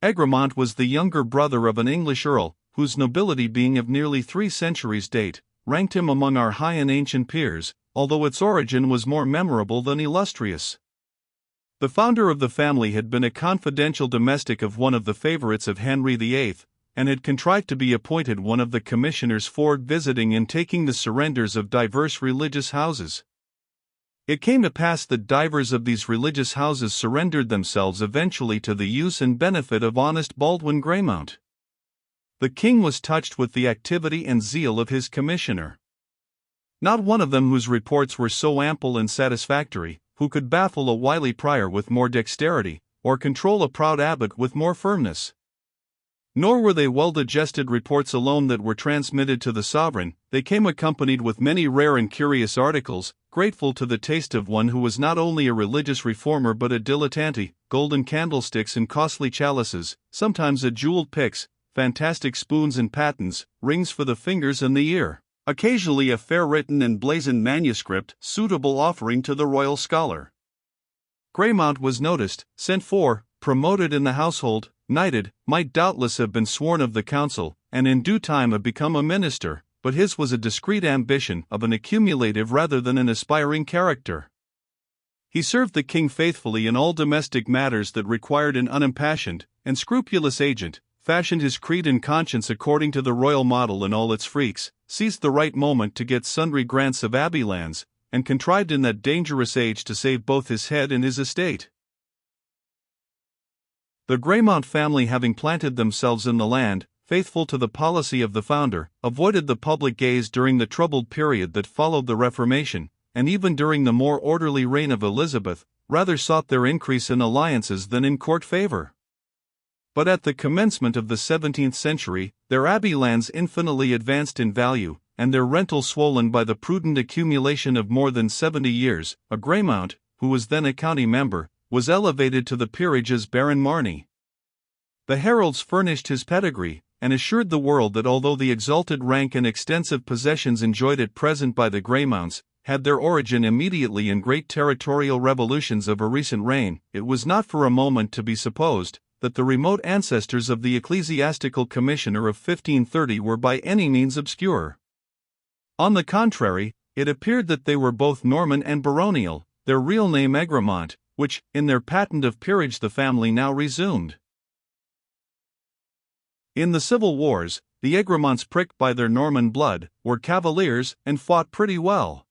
Egremont was the younger brother of an English earl, whose nobility being of nearly 3 centuries' date, ranked him among our high and ancient peers, although its origin was more memorable than illustrious. The founder of the family had been a confidential domestic of one of the favorites of Henry VIII, and had contrived to be appointed one of the commissioners for visiting and taking the surrenders of diverse religious houses. It came to pass that divers of these religious houses surrendered themselves eventually to the use and benefit of honest Baldwin Greymount. The king was touched with the activity and zeal of his commissioner. Not one of them whose reports were so ample and satisfactory, who could baffle a wily prior with more dexterity, or control a proud abbot with more firmness. Nor were they well-digested reports alone that were transmitted to the sovereign, they came accompanied with many rare and curious articles, grateful to the taste of one who was not only a religious reformer but a dilettante: golden candlesticks and costly chalices, sometimes a jeweled pyx, fantastic spoons and patens, rings for the fingers and the ear, occasionally a fair written and blazoned manuscript, suitable offering to the royal scholar. Greymount was noticed, sent for, promoted in the household, knighted, might doubtless have been sworn of the council, and in due time have become a minister, but his was a discreet ambition of an accumulative rather than an aspiring character. He served the king faithfully in all domestic matters that required an unimpassioned and scrupulous agent, fashioned his creed and conscience according to the royal model in all its freaks, seized the right moment to get sundry grants of abbey lands, and contrived in that dangerous age to save both his head and his estate. The Greymount family, having planted themselves in the land, faithful to the policy of the founder, avoided the public gaze during the troubled period that followed the Reformation, and even during the more orderly reign of Elizabeth, rather sought their increase in alliances than in court favor. But at the commencement of the 17th century, their abbey lands infinitely advanced in value, and their rental swollen by the prudent accumulation of more than 70 years, a Greymount, who was then a county member, was elevated to the peerage as Baron Marney. The heralds furnished his pedigree, and assured the world that although the exalted rank and extensive possessions enjoyed at present by the Greymounts had their origin immediately in great territorial revolutions of a recent reign, it was not for a moment to be supposed that the remote ancestors of the ecclesiastical commissioner of 1530 were by any means obscure. On the contrary, it appeared that they were both Norman and baronial, their real name Egremont, which, in their patent of peerage, the family now resumed. In the civil wars, the Egremonts, pricked by their Norman blood, were cavaliers and fought pretty well.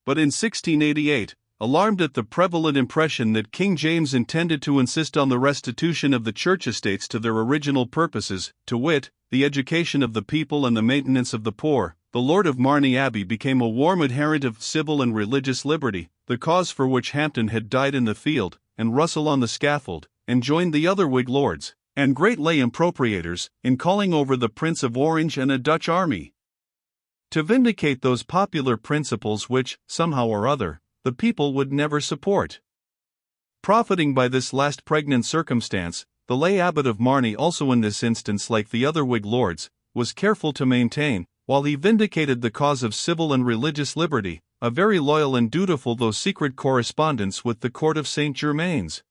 But in 1688, alarmed at the prevalent impression that King James intended to insist on the restitution of the church estates to their original purposes, to wit, the education of the people and the maintenance of the poor, the Lord of Marney Abbey became a warm adherent of civil and religious liberty, the cause for which Hampden had died in the field, and Russell on the scaffold, and joined the other Whig lords, and great lay impropriators, in calling over the Prince of Orange and a Dutch army, to vindicate those popular principles which, somehow or other, the people would never support. Profiting by this last pregnant circumstance, the lay abbot of Marney also in this instance, like the other Whig lords, was careful to maintain, while he vindicated the cause of civil and religious liberty, a very loyal and dutiful though secret correspondence with the court of St. Germain's.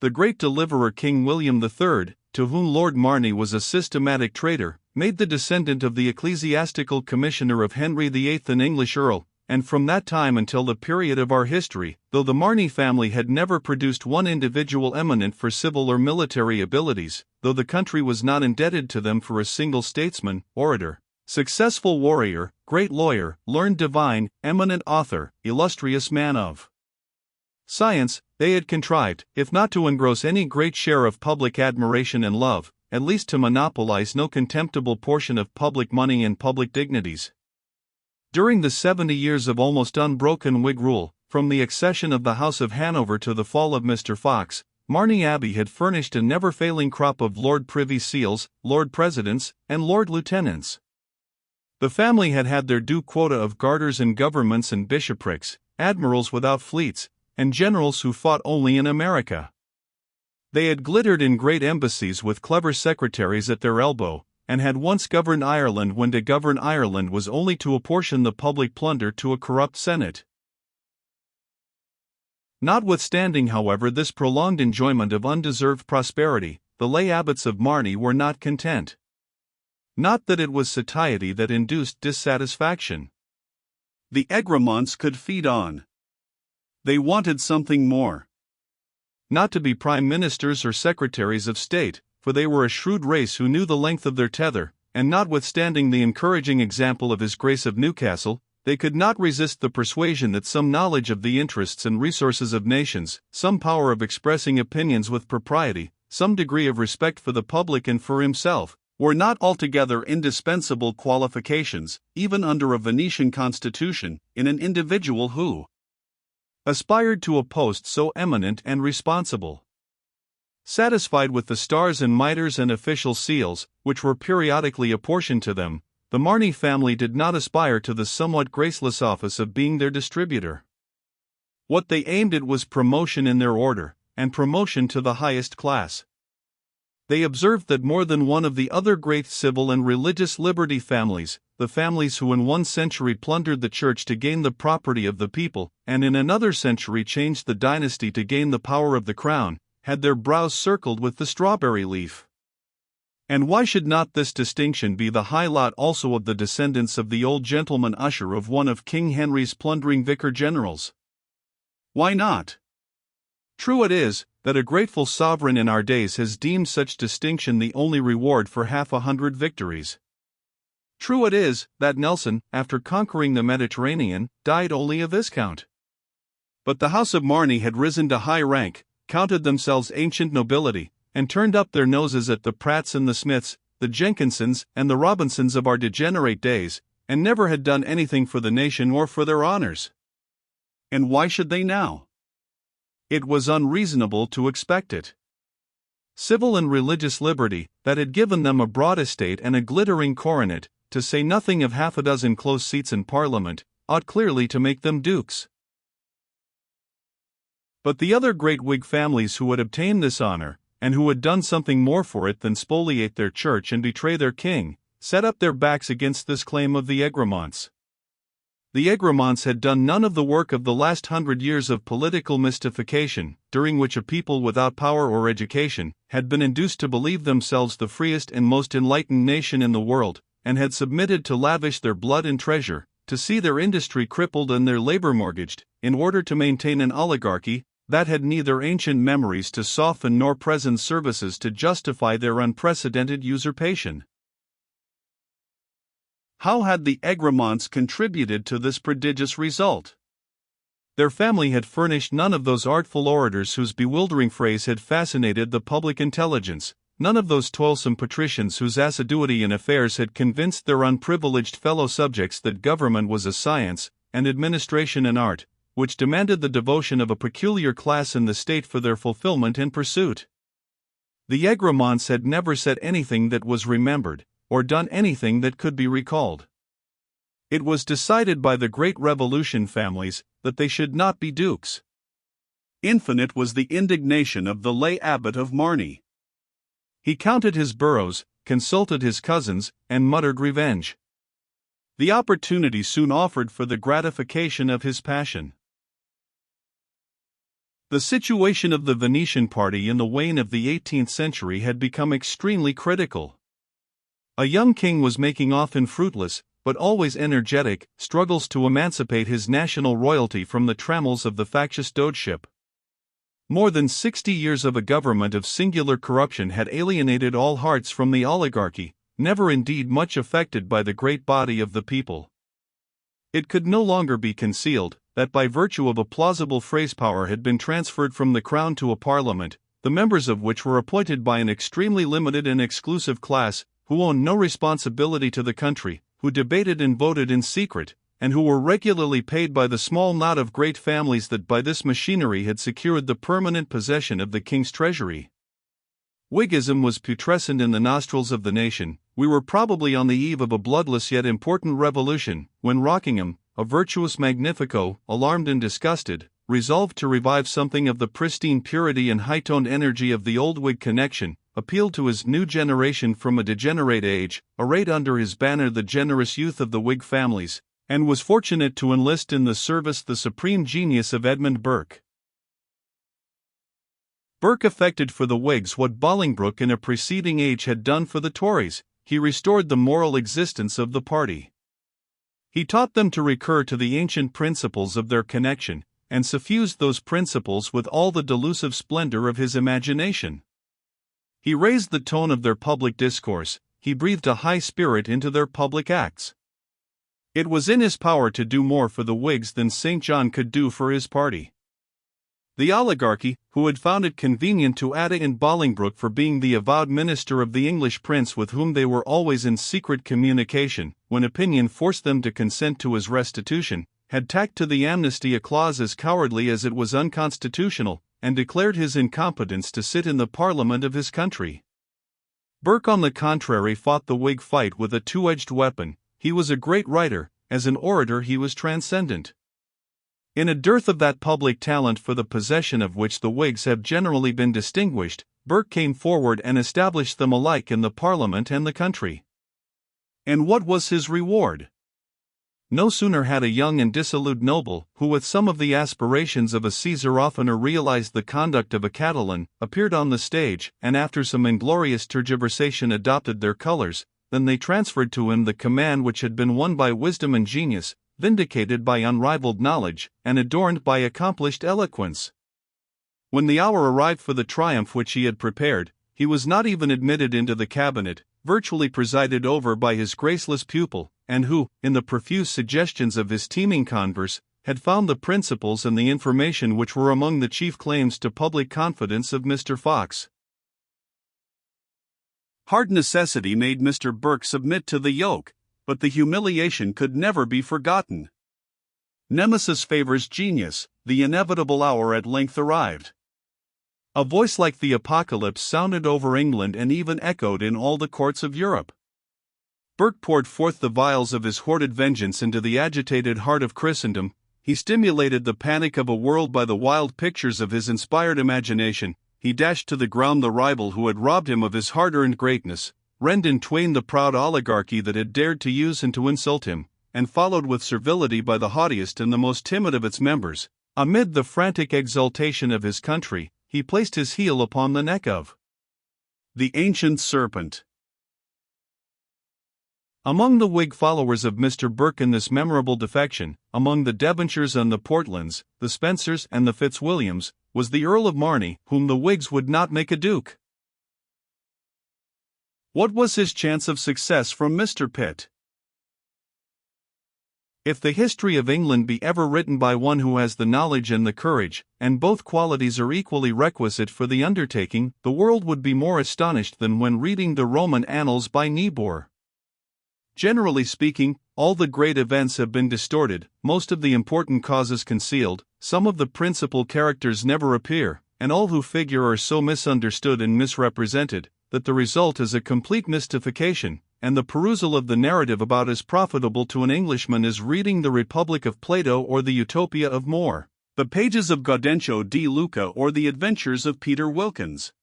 The great deliverer King William III, to whom Lord Marney was a systematic traitor, made the descendant of the ecclesiastical commissioner of Henry VIII an English earl, and from that time until the period of our history, though the Marney family had never produced one individual eminent for civil or military abilities, though the country was not indebted to them for a single statesman, orator, successful warrior, great lawyer, learned divine, eminent author, illustrious man of science, they had contrived, if not to engross any great share of public admiration and love, at least to monopolize no contemptible portion of public money and public dignities. During the 70 years of almost unbroken Whig rule, from the accession of the House of Hanover to the fall of Mr. Fox, Marney Abbey had furnished a never-failing crop of Lord Privy Seals, Lord Presidents, and Lord Lieutenants. The family had had their due quota of garters and governments and bishoprics, admirals without fleets, and generals who fought only in America. They had glittered in great embassies with clever secretaries at their elbow, and had once governed Ireland when to govern Ireland was only to apportion the public plunder to a corrupt Senate. Notwithstanding, however, this prolonged enjoyment of undeserved prosperity, the lay abbots of Marney were not content. Not that it was satiety that induced dissatisfaction. The Egremonts could feed on. They wanted something more. Not to be prime ministers or secretaries of state, for they were a shrewd race who knew the length of their tether, and notwithstanding the encouraging example of His Grace of Newcastle, they could not resist the persuasion that some knowledge of the interests and resources of nations, some power of expressing opinions with propriety, some degree of respect for the public and for himself, were not altogether indispensable qualifications, even under a Venetian constitution, in an individual who aspired to a post so eminent and responsible. Satisfied with the stars and mitres and official seals, which were periodically apportioned to them, the Marney family did not aspire to the somewhat graceless office of being their distributor. What they aimed at was promotion in their order, and promotion to the highest class. They observed that more than one of the other great civil and religious liberty families, the families who in one century plundered the church to gain the property of the people, and in another century changed the dynasty to gain the power of the crown, had their brows circled with the strawberry leaf. And why should not this distinction be the high lot also of the descendants of the old gentleman usher of one of King Henry's plundering vicar-generals? Why not? True it is, that a grateful sovereign in our days has deemed such distinction the only reward for 100 victories. True it is, that Nelson, after conquering the Mediterranean, died only a viscount. But the House of Marney had risen to high rank, counted themselves ancient nobility, and turned up their noses at the Pratts and the Smiths, the Jenkinsons and the Robinsons of our degenerate days, and never had done anything for the nation or for their honors. And why should they now? It was unreasonable to expect it. Civil and religious liberty, that had given them a broad estate and a glittering coronet, to say nothing of 6 close seats in Parliament, ought clearly to make them dukes. But the other great Whig families who had obtained this honor, and who had done something more for it than spoliate their church and betray their king, set up their backs against this claim of the Egremonts. The Egremonts had done none of the work of the last 100 years of political mystification, during which a people without power or education had been induced to believe themselves the freest and most enlightened nation in the world, and had submitted to lavish their blood and treasure, to see their industry crippled and their labor mortgaged, in order to maintain an oligarchy that had neither ancient memories to soften nor present services to justify their unprecedented usurpation. How had the Egremonts contributed to this prodigious result? Their family had furnished none of those artful orators whose bewildering phrase had fascinated the public intelligence, none of those toilsome patricians whose assiduity in affairs had convinced their unprivileged fellow subjects that government was a science, and administration an art, which demanded the devotion of a peculiar class in the state for their fulfillment and pursuit. The Egremonts had never said anything that was remembered, or done anything that could be recalled. It was decided by the great Revolution families that they should not be dukes. Infinite was the indignation of the lay abbot of Marney. He counted his boroughs, consulted his cousins, and muttered revenge. The opportunity soon offered for the gratification of his passion. The situation of the Venetian party in the wane of the 18th century had become extremely critical. A young king was making often fruitless, but always energetic, struggles to emancipate his national royalty from the trammels of the factious dogeship. More than 60 years of a government of singular corruption had alienated all hearts from the oligarchy, never indeed much affected by the great body of the people. It could no longer be concealed that by virtue of a plausible phrase power had been transferred from the crown to a parliament, the members of which were appointed by an extremely limited and exclusive class, who owned no responsibility to the country, who debated and voted in secret, and who were regularly paid by the small knot of great families that by this machinery had secured the permanent possession of the king's treasury. Whiggism was putrescent in the nostrils of the nation. We were probably on the eve of a bloodless yet important revolution, when Rockingham, a virtuous magnifico, alarmed and disgusted, resolved to revive something of the pristine purity and high-toned energy of the old Whig connection, appealed to his new generation from a degenerate age, arrayed under his banner the generous youth of the Whig families, and was fortunate to enlist in the service the supreme genius of Edmund Burke. Burke effected for the Whigs what Bolingbroke in a preceding age had done for the Tories. He restored the moral existence of the party. He taught them to recur to the ancient principles of their connection, and suffused those principles with all the delusive splendor of his imagination. He raised the tone of their public discourse, he breathed a high spirit into their public acts. It was in his power to do more for the Whigs than St. John could do for his party. The oligarchy, who had found it convenient to add in Bolingbroke for being the avowed minister of the English prince with whom they were always in secret communication, when opinion forced them to consent to his restitution, had tacked to the amnesty a clause as cowardly as it was unconstitutional, and declared his incompetence to sit in the Parliament of his country. Burke, on the contrary, fought the Whig fight with a two-edged weapon. He was a great writer, as an orator he was transcendent. In a dearth of that public talent for the possession of which the Whigs have generally been distinguished, Burke came forward and established them alike in the Parliament and the country. And what was his reward? No sooner had a young and dissolute noble, who with some of the aspirations of a Caesar oftener realized the conduct of a Catalan, appeared on the stage, and after some inglorious tergiversation adopted their colors, than they transferred to him the command which had been won by wisdom and genius, vindicated by unrivaled knowledge, and adorned by accomplished eloquence. When the hour arrived for the triumph which he had prepared, he was not even admitted into the cabinet, virtually presided over by his graceless pupil, and who, in the profuse suggestions of his teeming converse, had found the principles and the information which were among the chief claims to public confidence of Mr. Fox. Hard necessity made Mr. Burke submit to the yoke, but the humiliation could never be forgotten. Nemesis favors genius, the inevitable hour at length arrived. A voice like the apocalypse sounded over England and even echoed in all the courts of Europe. Burke poured forth the vials of his hoarded vengeance into the agitated heart of Christendom. He stimulated the panic of a world by the wild pictures of his inspired imagination. He dashed to the ground the rival who had robbed him of his hard-earned greatness, rend in twain the proud oligarchy that had dared to use and to insult him, and followed with servility by the haughtiest and the most timid of its members. Amid the frantic exultation of his country, he placed his heel upon the neck of the ancient serpent. Among the Whig followers of Mr. Burke in this memorable defection, among the Devonshires and the Portlands, the Spencers and the Fitzwilliams, was the Earl of Marney, whom the Whigs would not make a duke. What was his chance of success from Mr. Pitt? If the history of England be ever written by one who has the knowledge and the courage, and both qualities are equally requisite for the undertaking, the world would be more astonished than when reading the Roman annals by Niebuhr. Generally speaking, all the great events have been distorted, most of the important causes concealed, some of the principal characters never appear, and all who figure are so misunderstood and misrepresented, that the result is a complete mystification, and the perusal of the narrative about as profitable to an Englishman as reading the Republic of Plato or the Utopia of More, the pages of Gaudencio di Luca or the adventures of Peter Wilkins.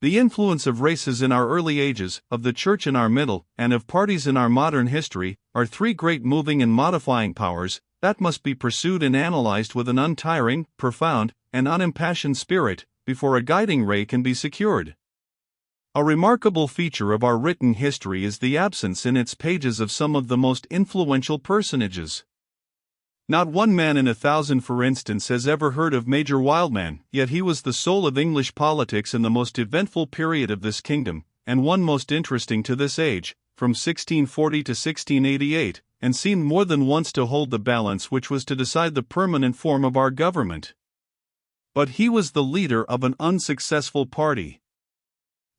The influence of races in our early ages, of the Church in our middle, and of parties in our modern history, are three great moving and modifying powers that must be pursued and analyzed with an untiring, profound, and unimpassioned spirit, before a guiding ray can be secured. A remarkable feature of our written history is the absence in its pages of some of the most influential personages. Not one man in 1,000, for instance, has ever heard of Major Wildman, yet he was the soul of English politics in the most eventful period of this kingdom, and one most interesting to this age, from 1640 to 1688, and seemed more than once to hold the balance which was to decide the permanent form of our government. But he was the leader of an unsuccessful party.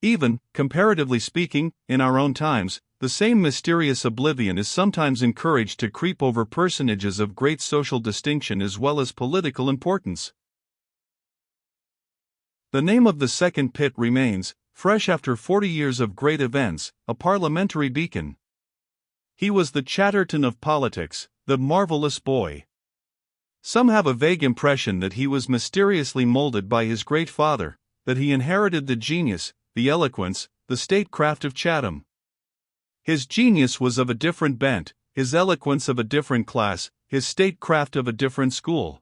Even, comparatively speaking, in our own times, the same mysterious oblivion is sometimes encouraged to creep over personages of great social distinction as well as political importance. The name of the second Pitt remains, fresh after 40 years of great events, a parliamentary beacon. He was the Chatterton of politics, the marvelous boy. Some have a vague impression that he was mysteriously molded by his great father, that he inherited the genius, the eloquence, the statecraft of Chatham. His genius was of a different bent, his eloquence of a different class, his statecraft of a different school.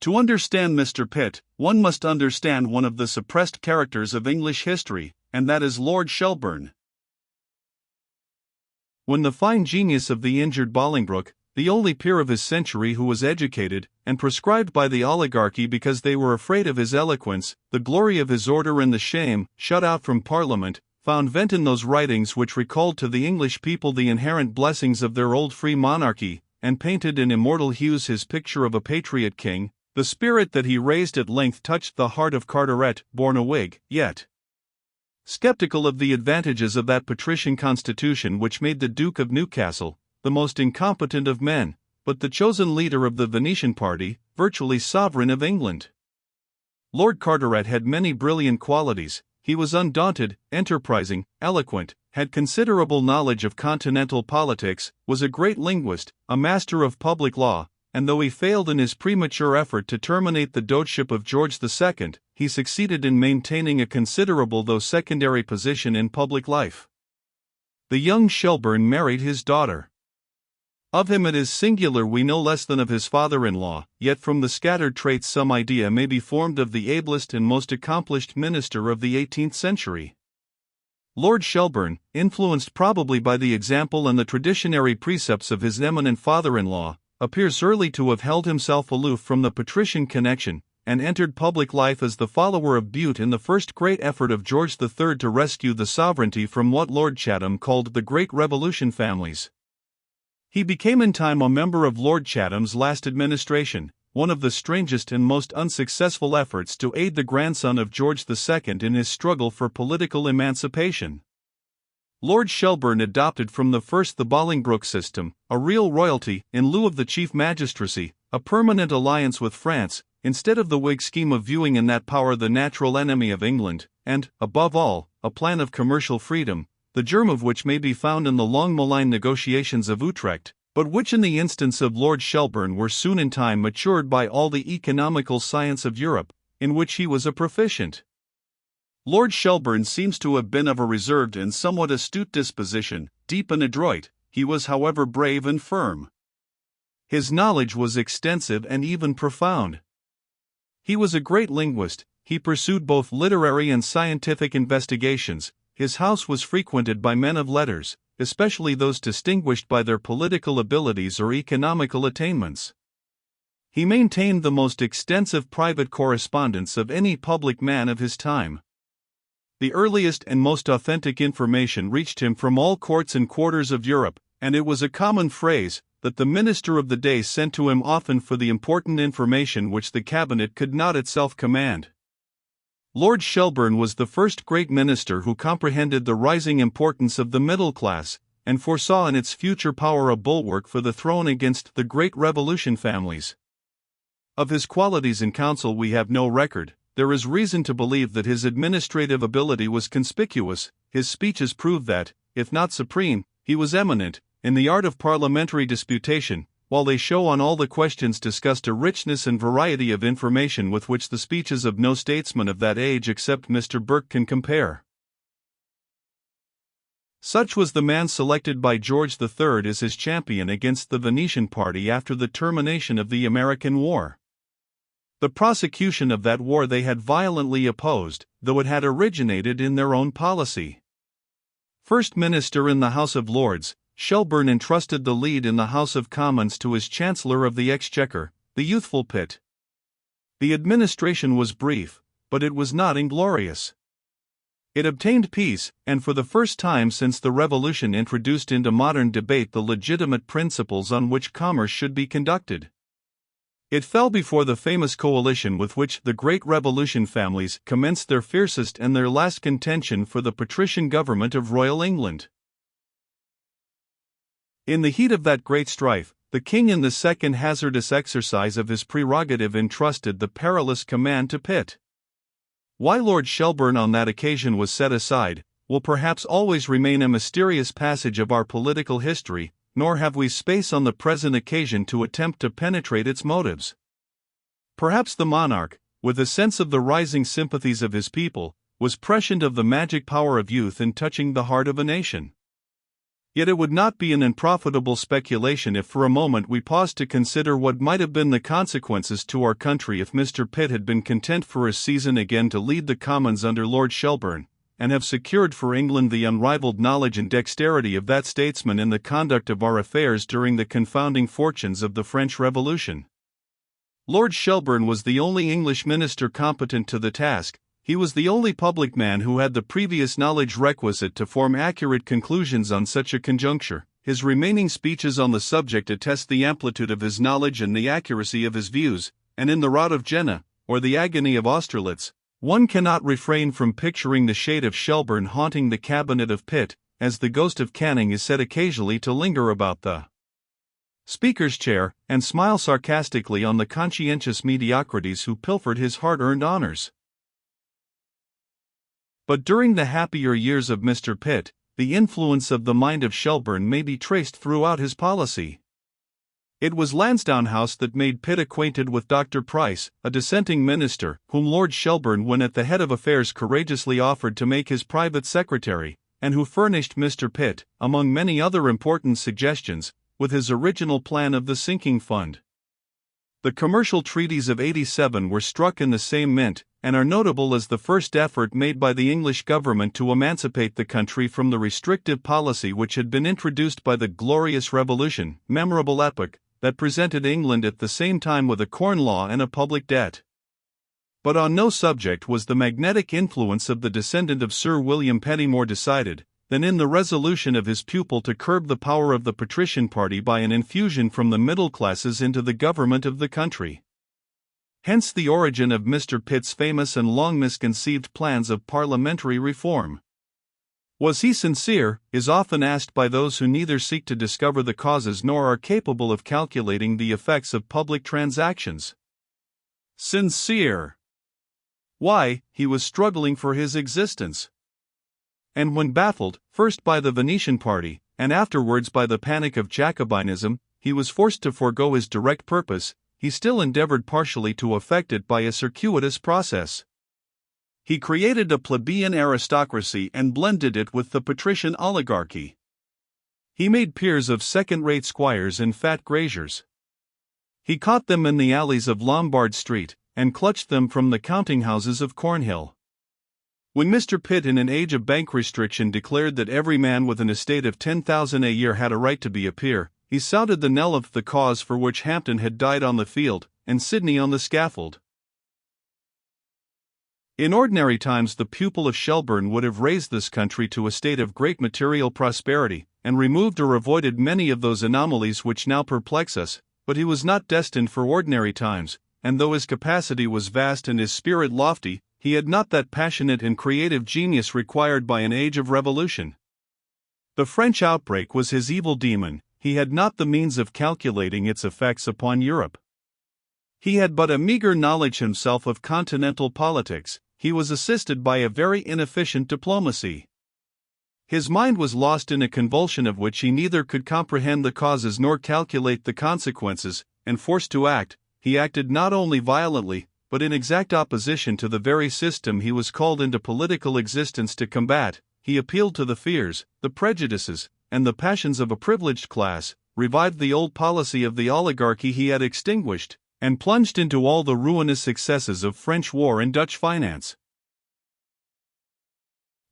To understand Mr. Pitt, one must understand one of the suppressed characters of English history, and that is Lord Shelburne. When the fine genius of the injured Bolingbroke, the only peer of his century who was educated and proscribed by the oligarchy because they were afraid of his eloquence, the glory of his order and the shame, shut out from Parliament, found vent in those writings which recalled to the English people the inherent blessings of their old free monarchy, and painted in immortal hues his picture of a patriot king, the spirit that he raised at length touched the heart of Carteret, born a Whig, yet skeptical of the advantages of that patrician constitution which made the Duke of Newcastle the most incompetent of men, but the chosen leader of the Venetian party, virtually sovereign of England. Lord Carteret had many brilliant qualities. He was undaunted, enterprising, eloquent, had considerable knowledge of continental politics, was a great linguist, a master of public law, and though he failed in his premature effort to terminate the dogetship of George II, he succeeded in maintaining a considerable though secondary position in public life. The young Shelburne married his daughter. Of him it is singular we know less than of his father-in-law, yet from the scattered traits some idea may be formed of the ablest and most accomplished minister of the 18th century. Lord Shelburne, influenced probably by the example and the traditionary precepts of his eminent father-in-law, appears early to have held himself aloof from the patrician connection, and entered public life as the follower of Bute in the first great effort of George III to rescue the sovereignty from what Lord Chatham called the Great Revolution families. He became in time a member of Lord Chatham's last administration, one of the strangest and most unsuccessful efforts to aid the grandson of George II in his struggle for political emancipation. Lord Shelburne adopted from the first the Bolingbroke system, a real royalty in lieu of the chief magistracy, a permanent alliance with France, instead of the Whig scheme of viewing in that power the natural enemy of England, and, above all, a plan of commercial freedom, the germ of which may be found in the long-maligned negotiations of Utrecht, but which in the instance of Lord Shelburne were soon in time matured by all the economical science of Europe, in which he was a proficient. Lord Shelburne seems to have been of a reserved and somewhat astute disposition, deep and adroit. He was however brave and firm. His knowledge was extensive and even profound. He was a great linguist. He pursued both literary and scientific investigations. His house was frequented by men of letters, especially those distinguished by their political abilities or economical attainments. He maintained the most extensive private correspondence of any public man of his time. The earliest and most authentic information reached him from all courts and quarters of Europe, and it was a common phrase that the minister of the day sent to him often for the important information which the cabinet could not itself command. Lord Shelburne was the first great minister who comprehended the rising importance of the middle class, and foresaw in its future power a bulwark for the throne against the Great Revolution families. Of his qualities in council we have no record. There is reason to believe that his administrative ability was conspicuous. His speeches prove that, if not supreme, he was eminent in the art of parliamentary disputation, while they show on all the questions discussed a richness and variety of information with which the speeches of no statesman of that age except Mr. Burke can compare. Such was the man selected by George III as his champion against the Venetian party after the termination of the American War. The prosecution of that war they had violently opposed, though it had originated in their own policy. First Minister in the House of Lords, Shelburne entrusted the lead in the House of Commons to his Chancellor of the Exchequer, the youthful Pitt. The administration was brief, but it was not inglorious. It obtained peace, and for the first time since the Revolution introduced into modern debate the legitimate principles on which commerce should be conducted. It fell before the famous coalition with which the Great Revolution families commenced their fiercest and their last contention for the patrician government of Royal England. In the heat of that great strife, the king in the second hazardous exercise of his prerogative entrusted the perilous command to Pitt. Why Lord Shelburne on that occasion was set aside, will perhaps always remain a mysterious passage of our political history, nor have we space on the present occasion to attempt to penetrate its motives. Perhaps the monarch, with a sense of the rising sympathies of his people, was prescient of the magic power of youth in touching the heart of a nation. Yet it would not be an unprofitable speculation if for a moment we paused to consider what might have been the consequences to our country if Mr. Pitt had been content for a season again to lead the Commons under Lord Shelburne, and have secured for England the unrivaled knowledge and dexterity of that statesman in the conduct of our affairs during the confounding fortunes of the French Revolution. Lord Shelburne was the only English minister competent to the task. He was the only public man who had the previous knowledge requisite to form accurate conclusions on such a conjuncture. His remaining speeches on the subject attest the amplitude of his knowledge and the accuracy of his views, and in the rout of Jena, or the agony of Austerlitz, one cannot refrain from picturing the shade of Shelburne haunting the cabinet of Pitt, as the ghost of Canning is said occasionally to linger about the Speaker's chair, and smile sarcastically on the conscientious mediocrities who pilfered his hard-earned honors. But during the happier years of Mr. Pitt, the influence of the mind of Shelburne may be traced throughout his policy. It was Lansdowne House that made Pitt acquainted with Dr. Price, a dissenting minister, whom Lord Shelburne, when at the head of affairs, courageously offered to make his private secretary, and who furnished Mr. Pitt, among many other important suggestions, with his original plan of the sinking fund. The commercial treaties of '87 were struck in the same mint, and are notable as the first effort made by the English government to emancipate the country from the restrictive policy which had been introduced by the Glorious Revolution, memorable epoch, that presented England at the same time with a corn law and a public debt. But on no subject was the magnetic influence of the descendant of Sir William Penny more decided than in the resolution of his pupil to curb the power of the patrician party by an infusion from the middle classes into the government of the country. Hence the origin of Mr. Pitt's famous and long misconceived plans of parliamentary reform. Was he sincere, is often asked by those who neither seek to discover the causes nor are capable of calculating the effects of public transactions. Sincere! Why, he was struggling for his existence. And when baffled, first by the Venetian party, and afterwards by the panic of Jacobinism, he was forced to forego his direct purpose, he still endeavored partially to effect it by a circuitous process. He created a plebeian aristocracy and blended it with the patrician oligarchy. He made peers of second-rate squires and fat graziers. He caught them in the alleys of Lombard Street, and clutched them from the counting-houses of Cornhill. When Mr. Pitt, in an age of bank restriction, declared that every man with an estate of 10,000 a year had a right to be a peer, he sounded the knell of the cause for which Hampden had died on the field, and Sidney on the scaffold. In ordinary times the pupil of Shelburne would have raised this country to a state of great material prosperity, and removed or avoided many of those anomalies which now perplex us, but he was not destined for ordinary times, and though his capacity was vast and his spirit lofty, he had not that passionate and creative genius required by an age of revolution. The French outbreak was his evil demon. He had not the means of calculating its effects upon Europe. He had but a meager knowledge himself of continental politics. He was assisted by a very inefficient diplomacy. His mind was lost in a convulsion of which he neither could comprehend the causes nor calculate the consequences, and forced to act, he acted not only violently, but in exact opposition to the very system he was called into political existence to combat. He appealed to the fears, the prejudices, and the passions of a privileged class, revived the old policy of the oligarchy he had extinguished, and plunged into all the ruinous excesses of French war and Dutch finance.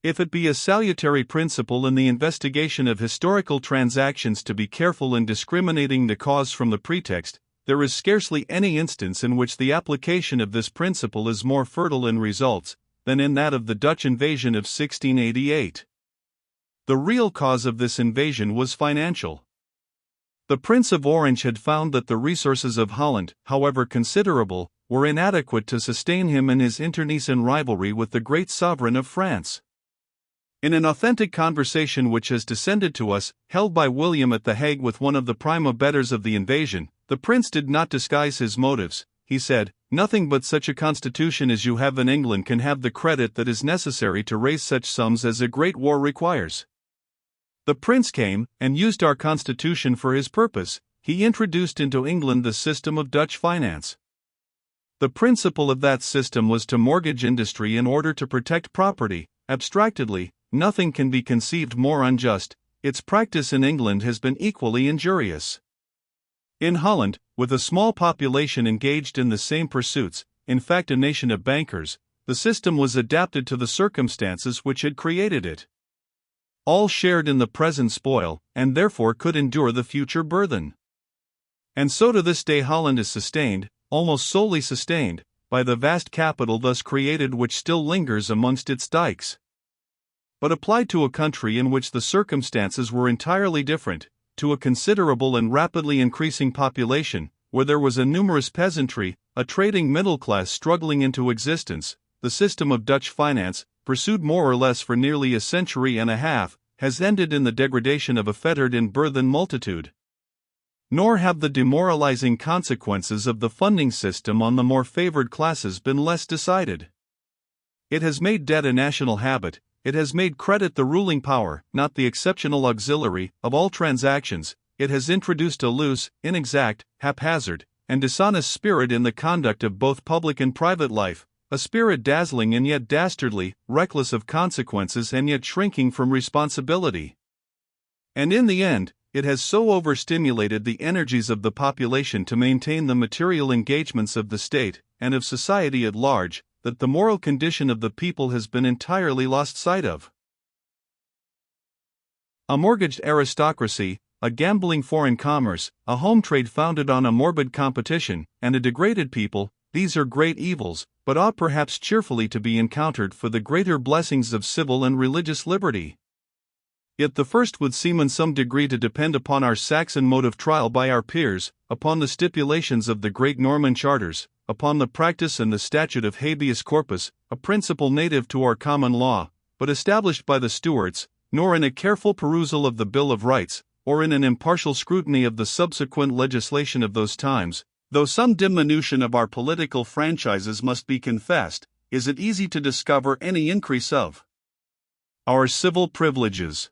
If it be a salutary principle in the investigation of historical transactions to be careful in discriminating the cause from the pretext, there is scarcely any instance in which the application of this principle is more fertile in results than in that of the Dutch invasion of 1688. The real cause of this invasion was financial. The Prince of Orange had found that the resources of Holland, however considerable, were inadequate to sustain him in his internecine rivalry with the great sovereign of France. In an authentic conversation which has descended to us, held by William at The Hague with one of the prime abettors of the invasion, the prince did not disguise his motives. He said, "Nothing but such a constitution as you have in England can have the credit that is necessary to raise such sums as a great war requires." The prince came, and used our constitution for his purpose. He introduced into England the system of Dutch finance. The principle of that system was to mortgage industry in order to protect property. Abstractedly, nothing can be conceived more unjust. its practice in England has been equally injurious. In Holland, with a small population engaged in the same pursuits, in fact a nation of bankers, the system was adapted to the circumstances which had created it. All shared in the present spoil, and therefore could endure the future burthen. And so to this day Holland is sustained, almost solely sustained, by the vast capital thus created which still lingers amongst its dikes. But applied to a country in which the circumstances were entirely different, to a considerable and rapidly increasing population, where there was a numerous peasantry, a trading middle class struggling into existence, the system of Dutch finance, pursued more or less for nearly a century and a half, has ended in the degradation of a fettered and burthened multitude. Nor have the demoralizing consequences of the funding system on the more favored classes been less decided. It has made debt a national habit, it has made credit the ruling power, not the exceptional auxiliary, of all transactions, it has introduced a loose, inexact, haphazard, and dishonest spirit in the conduct of both public and private life, a spirit dazzling and yet dastardly, reckless of consequences and yet shrinking from responsibility. And in the end, it has so overstimulated the energies of the population to maintain the material engagements of the state, and of society at large, that the moral condition of the people has been entirely lost sight of. A mortgaged aristocracy, a gambling foreign commerce, a home trade founded on a morbid competition, and a degraded people, these are great evils, but ought perhaps cheerfully to be encountered for the greater blessings of civil and religious liberty. Yet the first would seem in some degree to depend upon our Saxon mode of trial by our peers, upon the stipulations of the great Norman charters, upon the practice and the statute of habeas corpus, a principle native to our common law, but established by the Stuarts, nor in a careful perusal of the Bill of Rights, or in an impartial scrutiny of the subsequent legislation of those times, though some diminution of our political franchises must be confessed, is it easy to discover any increase of our civil privileges.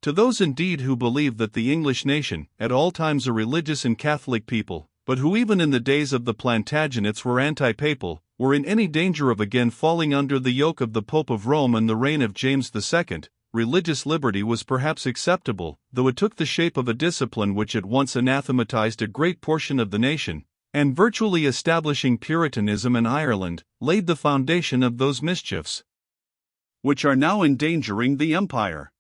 To those indeed who believe that the English nation, at all times a religious and Catholic people, but who even in the days of the Plantagenets were anti-papal, were in any danger of again falling under the yoke of the Pope of Rome in the reign of James II, religious liberty was perhaps acceptable, though it took the shape of a discipline which at once anathematized a great portion of the nation, and virtually establishing Puritanism in Ireland, laid the foundation of those mischiefs which are now endangering the empire.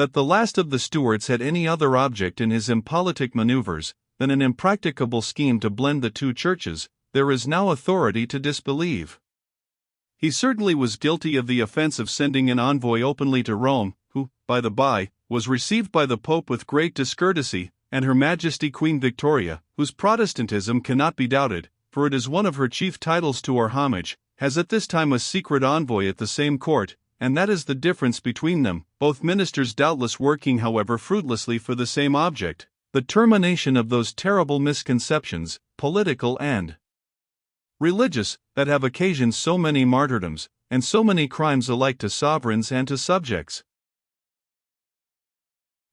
That the last of the Stuarts had any other object in his impolitic maneuvers than an impracticable scheme to blend the two churches, there is now authority to disbelieve. He certainly was guilty of the offense of sending an envoy openly to Rome, who, by the by, was received by the Pope with great discourtesy, and Her Majesty Queen Victoria, whose Protestantism cannot be doubted, for it is one of her chief titles to our homage, has at this time a secret envoy at the same court, and that is the difference between them, both ministers doubtless working however fruitlessly for the same object, the termination of those terrible misconceptions, political and religious, that have occasioned so many martyrdoms, and so many crimes alike to sovereigns and to subjects.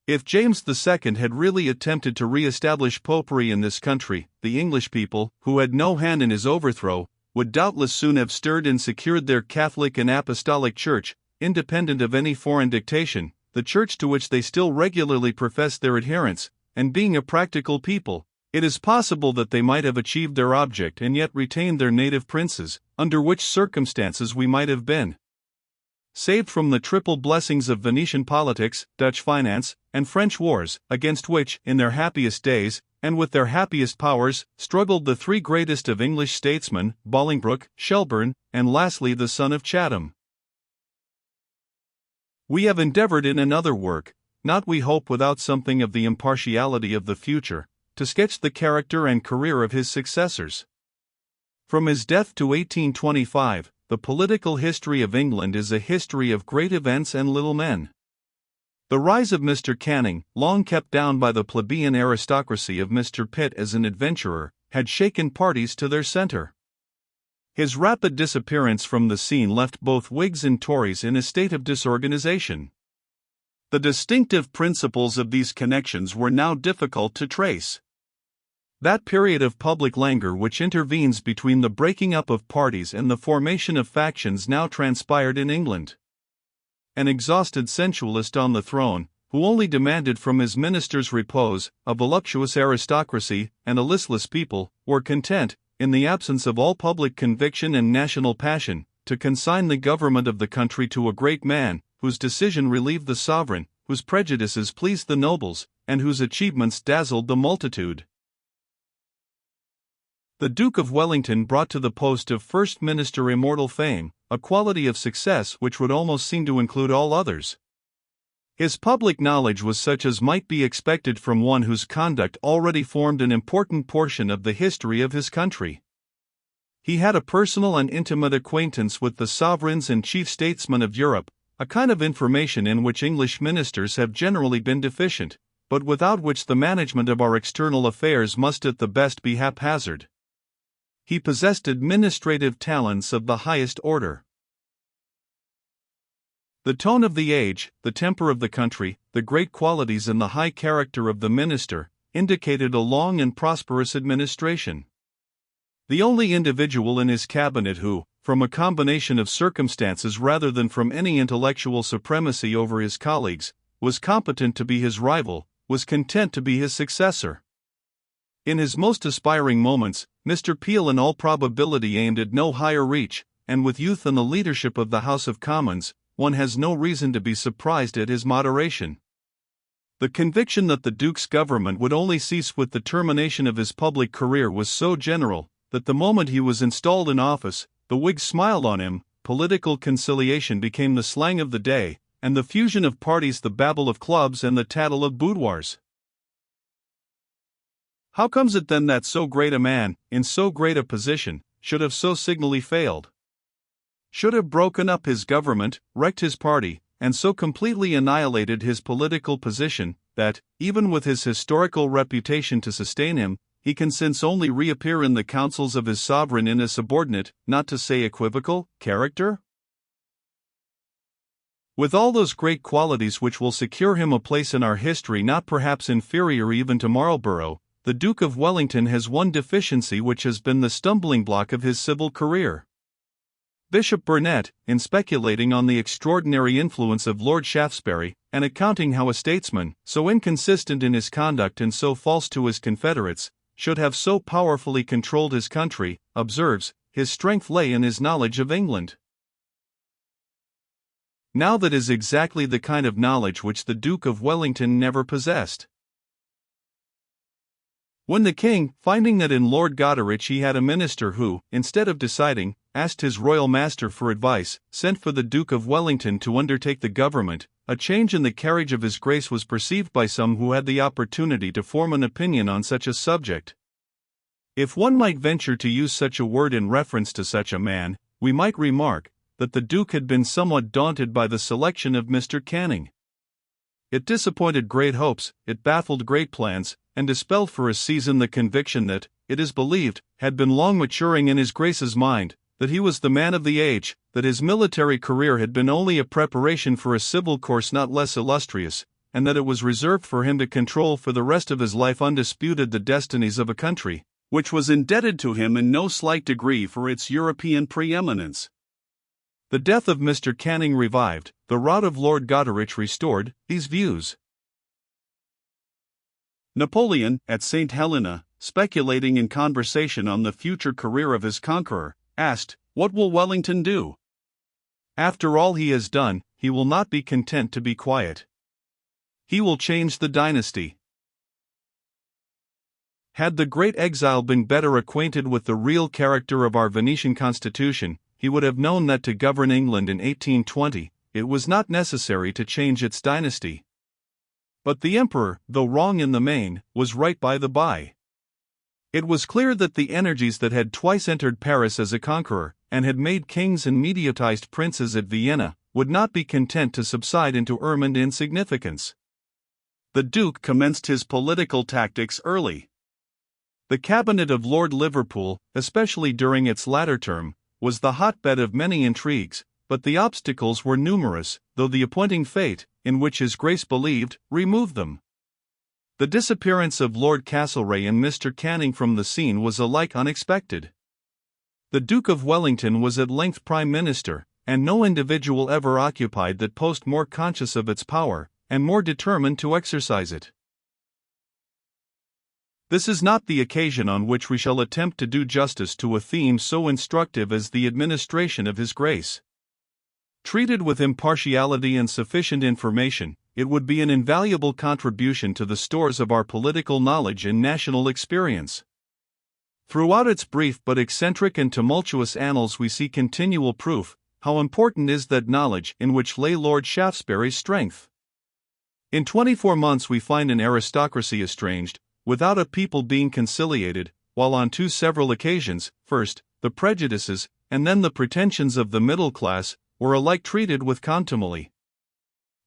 If James II had really attempted to re-establish popery in this country, the English people, who had no hand in his overthrow, would doubtless soon have stirred and secured their Catholic and Apostolic Church, independent of any foreign dictation, the Church to which they still regularly profess their adherence, and being a practical people, it is possible that they might have achieved their object and yet retained their native princes, under which circumstances we might have been saved from the triple blessings of Venetian politics, Dutch finance, and French wars, against which, in their happiest days, and with their happiest powers, struggled the three greatest of English statesmen, Bolingbroke, Shelburne, and lastly the son of Chatham. We have endeavored in another work, not we hope without something of the impartiality of the future, to sketch the character and career of his successors. From his death to 1825, the political history of England is a history of great events and little men. The rise of Mr. Canning, long kept down by the plebeian aristocracy of Mr. Pitt as an adventurer, had shaken parties to their center. His rapid disappearance from the scene left both Whigs and Tories in a state of disorganization. The distinctive principles of these connections were now difficult to trace. That period of public languor which intervenes between the breaking up of parties and the formation of factions now transpired in England. an exhausted sensualist on the throne, who only demanded from his ministers repose, a voluptuous aristocracy, and a listless people, were content, in the absence of all public conviction and national passion, to consign the government of the country to a great man, whose decision relieved the sovereign, whose prejudices pleased the nobles, and whose achievements dazzled the multitude. The Duke of Wellington brought to the post of First Minister immortal fame, a quality of success which would almost seem to include all others. His public knowledge was such as might be expected from one whose conduct already formed an important portion of the history of his country. He had a personal and intimate acquaintance with the sovereigns and chief statesmen of Europe, a kind of information in which English ministers have generally been deficient, but without which the management of our external affairs must at the best be haphazard. He possessed administrative talents of the highest order. The tone of the age, the temper of the country, the great qualities and the high character of the minister, indicated a long and prosperous administration. The only individual in his cabinet who, from a combination of circumstances rather than from any intellectual supremacy over his colleagues, was competent to be his rival, was content to be his successor. In his most aspiring moments, Mr. Peel in all probability aimed at no higher reach, and with youth and the leadership of the House of Commons, one has no reason to be surprised at his moderation. The conviction that the Duke's government would only cease with the termination of his public career was so general, that the moment he was installed in office, the Whigs smiled on him, political conciliation became the slang of the day, and the fusion of parties the babble of clubs and the tattle of boudoirs. How comes it then that so great a man, in so great a position, should have so signally failed? Should have broken up his government, wrecked his party, and so completely annihilated his political position, that, even with his historical reputation to sustain him, he can since only reappear in the councils of his sovereign in a subordinate, not to say equivocal, character? With all those great qualities which will secure him a place in our history not perhaps inferior even to Marlborough, the Duke of Wellington has one deficiency which has been the stumbling block of his civil career. Bishop Burnet, in speculating on the extraordinary influence of Lord Shaftesbury, and accounting how a statesman, so inconsistent in his conduct and so false to his confederates, should have so powerfully controlled his country, observes, his strength lay in his knowledge of England. Now that is exactly the kind of knowledge which the Duke of Wellington never possessed. When the king, finding that in Lord Goderich he had a minister who, instead of deciding, asked his royal master for advice, sent for the Duke of Wellington to undertake the government, a change in the carriage of his grace was perceived by some who had the opportunity to form an opinion on such a subject. If one might venture to use such a word in reference to such a man, we might remark that the Duke had been somewhat daunted by the selection of Mr. Canning. It disappointed great hopes, it baffled great plans, and dispelled for a season the conviction that, it is believed, had been long maturing in his Grace's mind, that he was the man of the age, that his military career had been only a preparation for a civil course not less illustrious, and that it was reserved for him to control for the rest of his life undisputed the destinies of a country, which was indebted to him in no slight degree for its European preeminence. The death of Mr. Canning revived, the rout of Lord Goderich restored, these views. Napoleon, at St. Helena, speculating in conversation on the future career of his conqueror, asked, "What will Wellington do? After all he has done, he will not be content to be quiet. He will change the dynasty." Had the great exile been better acquainted with the real character of our Venetian constitution, he would have known that to govern England in 1820, it was not necessary to change its dynasty. But the emperor, though wrong in the main, was right by the by. It was clear that the energies that had twice entered Paris as a conqueror, and had made kings and mediatized princes at Vienna, would not be content to subside into ermined insignificance. The Duke commenced his political tactics early. The cabinet of Lord Liverpool, especially during its latter term, was the hotbed of many intrigues, but the obstacles were numerous, though the appointing fate, in which his Grace believed, removed them. The disappearance of Lord Castlereagh and Mr. Canning from the scene was alike unexpected. The Duke of Wellington was at length Prime Minister, and no individual ever occupied that post more conscious of its power, and more determined to exercise it. This is not the occasion on which we shall attempt to do justice to a theme so instructive as the administration of His grace. Treated with impartiality and sufficient information, it would be an invaluable contribution to the stores of our political knowledge and national experience. Throughout its brief but eccentric and tumultuous annals we see continual proof how important is that knowledge in which lay Lord Shaftesbury's strength. In 24 months we find an aristocracy estranged, without a people being conciliated, while on two several occasions, first, the prejudices, and then the pretensions of the middle class, were alike treated with contumely.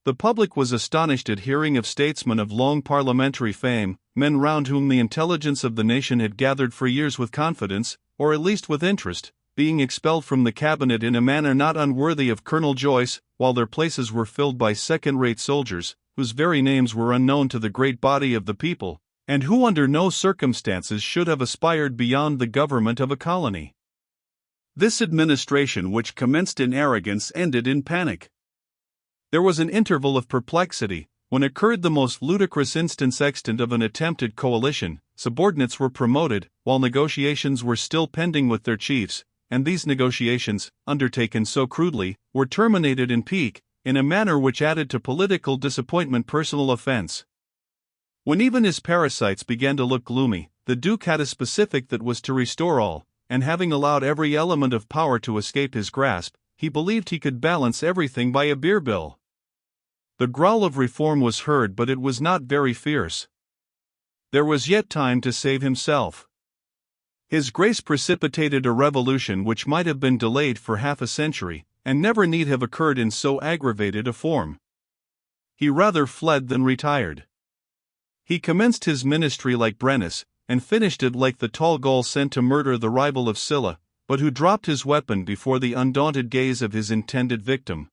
The public was astonished at hearing of statesmen of long parliamentary fame, men round whom the intelligence of the nation had gathered for years with confidence, or at least with interest, being expelled from the cabinet in a manner not unworthy of Colonel Joyce, while their places were filled by second-rate soldiers, whose very names were unknown to the great body of the people, and who under no circumstances should have aspired beyond the government of a colony. This administration, which commenced in arrogance, ended in panic. There was an interval of perplexity, when occurred the most ludicrous instance extant of an attempted coalition. Subordinates were promoted, while negotiations were still pending with their chiefs, and these negotiations, undertaken so crudely, were terminated in pique, in a manner which added to political disappointment personal offense. When even his parasites began to look gloomy, the Duke had a specific that was to restore all, and having allowed every element of power to escape his grasp, he believed he could balance everything by a beer bill. The growl of reform was heard, but it was not very fierce. There was yet time to save himself. His Grace precipitated a revolution which might have been delayed for half a century, and never need have occurred in so aggravated a form. He rather fled than retired. He commenced his ministry like Brennus, and finished it like the tall Gaul sent to murder the rival of Sylla, but who dropped his weapon before the undaunted gaze of his intended victim.